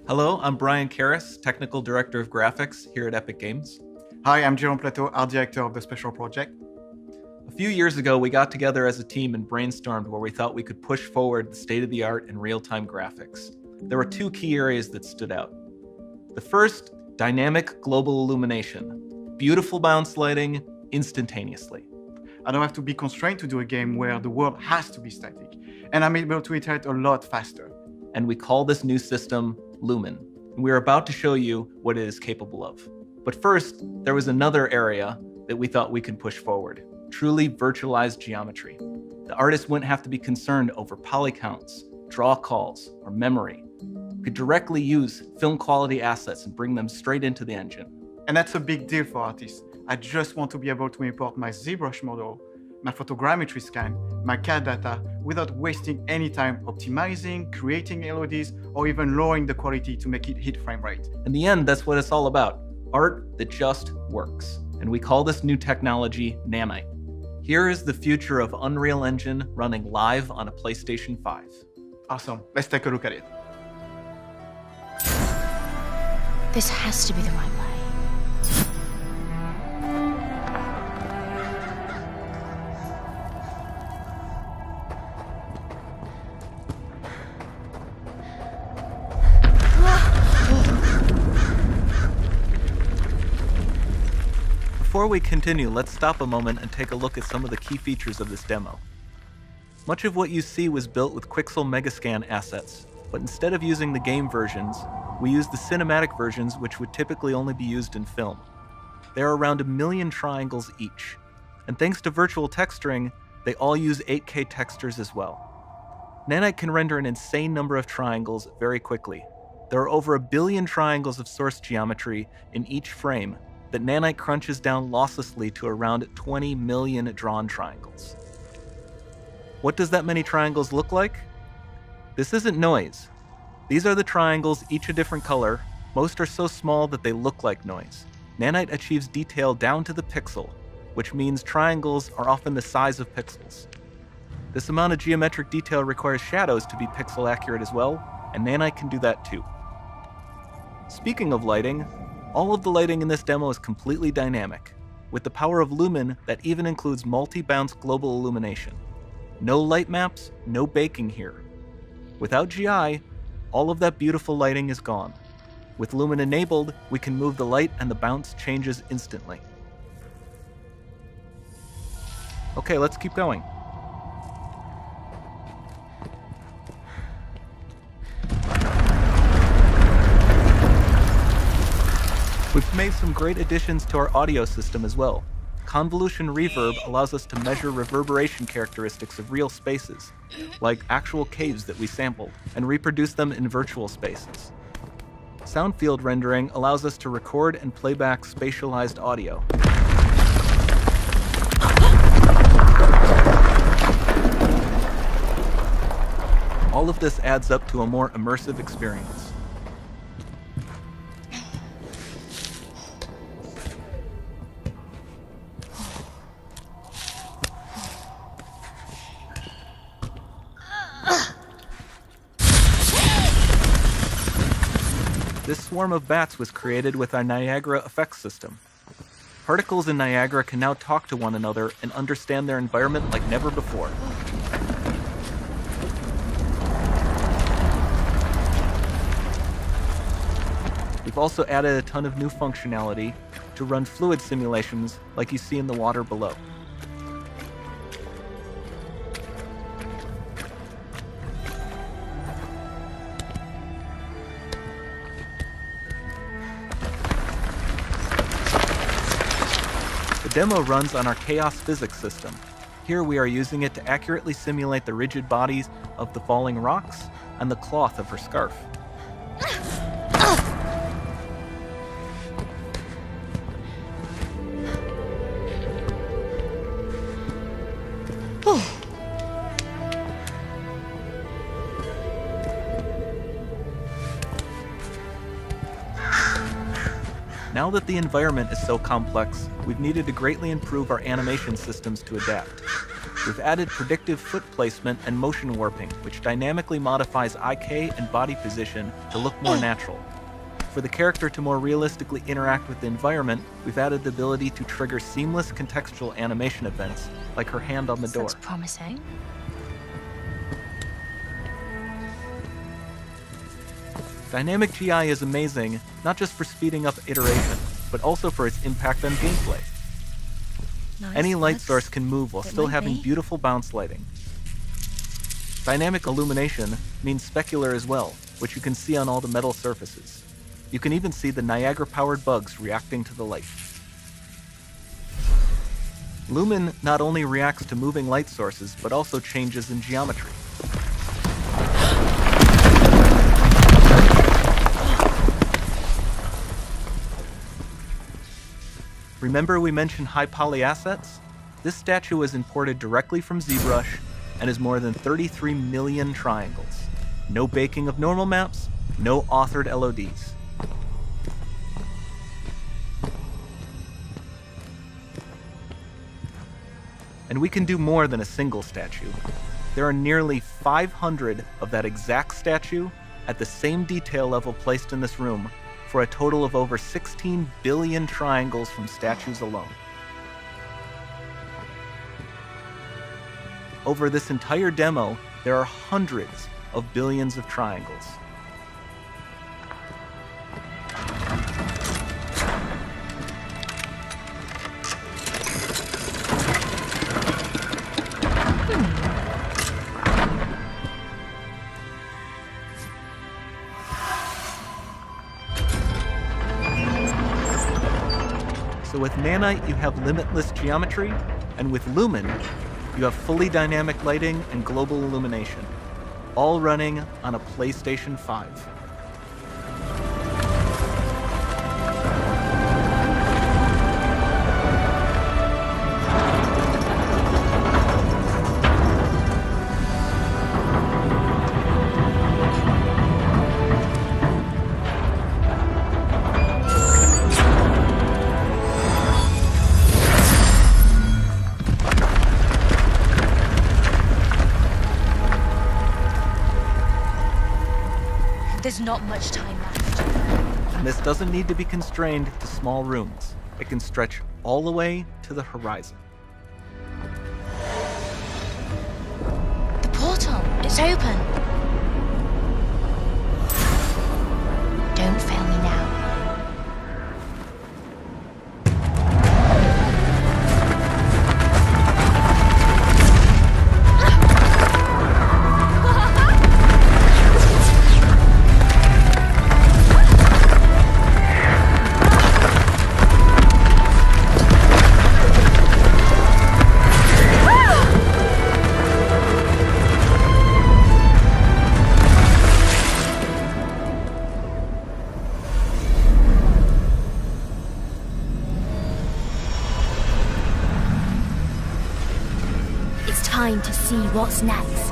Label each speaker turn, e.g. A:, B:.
A: Hello, I'm Brian Karras, Technical Director of Graphics here at Epic Games.
B: Hi, I'm Jérôme Plateau, Art Director of the Special Project.
A: A few years ago, we got together as a team and brainstormed where we thought we could push forward the state-of-the-art in real-time graphics. There were two key areas that stood out. The first, dynamic global illumination. Beautiful bounce lighting instantaneously.
B: I don't have to be constrained to do a game where the world has to be static, and I'm able to iterate a lot faster.
A: And we call this new system Lumen. And we're about to show you what it is capable of. But first, there was another area that we thought we could push forward. Truly virtualized geometry. The artist wouldn't have to be concerned over poly counts, draw calls, or memory. We could directly use film quality assets and bring them straight into the engine.
B: And that's a big deal for artists. I just want to be able to import my ZBrush model, my photogrammetry scan, my CAD data, without wasting any time optimizing, creating LODs, or even lowering the quality to make it hit frame rate.
A: In the end, that's what it's all about. Art that just works. And we call this new technology Nanite. Here is the future of Unreal Engine running live on a PlayStation 5.
B: Awesome, let's take a look at it.
C: This has to be the right way.
A: Before we continue, let's stop a moment and take a look at some of the key features of this demo. Much of what you see was built with Quixel Megascan assets, but instead of using the game versions, we used the cinematic versions, which would typically only be used in film. There are around 1 million triangles each, and thanks to virtual texturing, they all use 8K textures as well. Nanite can render an insane number of triangles very quickly. There are over 1 billion triangles of source geometry in each frame that Nanite crunches down losslessly to around 20 million drawn triangles. What does that many triangles look like? This isn't noise. These are the triangles, each a different color. Most are so small that they look like noise. Nanite achieves detail down to the pixel, which means triangles are often the size of pixels. This amount of geometric detail requires shadows to be pixel accurate as well, and Nanite can do that too. Speaking of lighting, all of the lighting in this demo is completely dynamic, with the power of Lumen that even includes multi-bounce global illumination. No light maps, no baking here. Without GI, all of that beautiful lighting is gone. With Lumen enabled, we can move the light and the bounce changes instantly. Okay, let's keep going. We've made some great additions to our audio system as well. Convolution reverb allows us to measure reverberation characteristics of real spaces, like actual caves that we sampled, and reproduce them in virtual spaces. Sound field rendering allows us to record and play back spatialized audio. All of this adds up to a more immersive experience. This swarm of bats was created with our Niagara effects system. Particles in Niagara can now talk to one another and understand their environment like never before. We've also added a ton of new functionality to run fluid simulations like you see in the water below. The demo runs on our chaos physics system. Here we are using it to accurately simulate the rigid bodies of the falling rocks and the cloth of her scarf. Now that the environment is so complex, we've needed to greatly improve our animation systems to adapt. We've added predictive foot placement and motion warping, which dynamically modifies IK and body position to look more natural. For the character to more realistically interact with the environment, we've added the ability to trigger seamless contextual animation events, like her hand on the door.
C: Sounds promising.
A: Dynamic GI is amazing, not just for speeding up iteration, but also for its impact on gameplay.
C: Nice.
A: Any light source can move while still having
C: be.
A: beautiful bounce lighting. Dynamic illumination means specular as well, which you can see on all the metal surfaces. You can even see the Niagara-powered bugs reacting to the light. Lumen not only reacts to moving light sources, but also changes in geometry. Remember we mentioned high poly assets? This statue was imported directly from ZBrush and is more than 33 million triangles. No baking of normal maps, no authored LODs. And we can do more than a single statue. There are nearly 500 of that exact statue at the same detail level placed in this room, for a total of over 16 billion triangles from statues alone. Over this entire demo, there are hundreds of billions of triangles. So with Nanite, you have limitless geometry, and with Lumen, you have fully dynamic lighting and global illumination, all running on a PlayStation 5.
C: There's not much time left.
A: And this doesn't need to be constrained to small rooms. It can stretch all the way to the horizon.
C: The portal, it's open. Don't fail me now.
D: Time to see what's next.